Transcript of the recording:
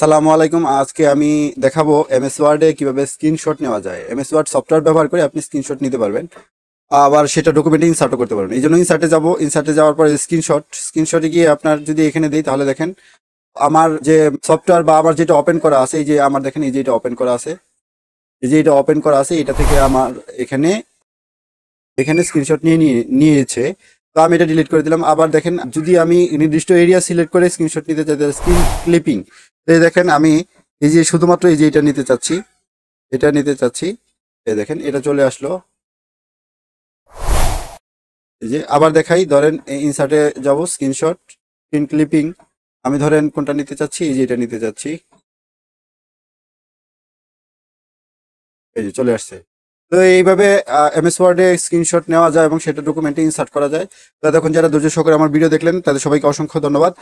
আসসালামু আলাইকুম। আজকে আমি দেখাবো এমএস ওয়ার্ডে কিভাবে স্ক্রিনশট নেওয়া যায়। এমএস ওয়ার্ড সফটওয়্যার ব্যবহার করে আপনি স্ক্রিনশট নিতে পারবেন, আবার সেটা ডকুমেন্টে ইনসার্টও করতে পারবেন। এই জন্য ইনসার্টে যাব। ইনসার্টে যাওয়ার পরে স্ক্রিনশটে গিয়ে আপনার যদি এখানে দিই তাহলে দেখেন আমার যে সফটওয়্যার বা আমার যেটা ওপেন করা আছে, এই যে আমার দেখেন এই যে এটা ওপেন করা আছে, এই যে এটা ওপেন করা আছে, এটা থেকে আমার এখানে এখানে স্ক্রিনশট নিয়েছে। তো আমি এটা ডিলিট করে দিলাম। আবার দেখেন যদি আমি নির্দিষ্ট এরিয়া সিলেক্ট করে স্ক্রিনশট নিতে চাই, স্ক্রিন ক্লিপিং, এই দেখেন আমি এই যে শুধুমাত্র এই যে এটা নিতে চাচ্ছি, এটা নিতে চাচ্ছি, এই দেখেন এটা চলে আসলো। এই যে আবার দেখাই, ধরেন ইনসার্টে যাব, স্ক্রিনশট, স্ক্রিন ক্লিপিং, আমি ধরেন কোনটা নিতে চাচ্ছি, এই যে এটা নিতে চাচ্ছি, এই যে চলে আসছে। তো এইভাবে এমএস ওয়ার্ডে স্ক্রিনশট নেওয়া যায় এবং সেটা ডকুমেন্টে ইনসার্ট করা যায়। তো দেখুন, যারা ধৈর্য সহকারে আমার ভিডিও দেখলেন তাদের সবাইকে অসংখ্য ধন্যবাদ।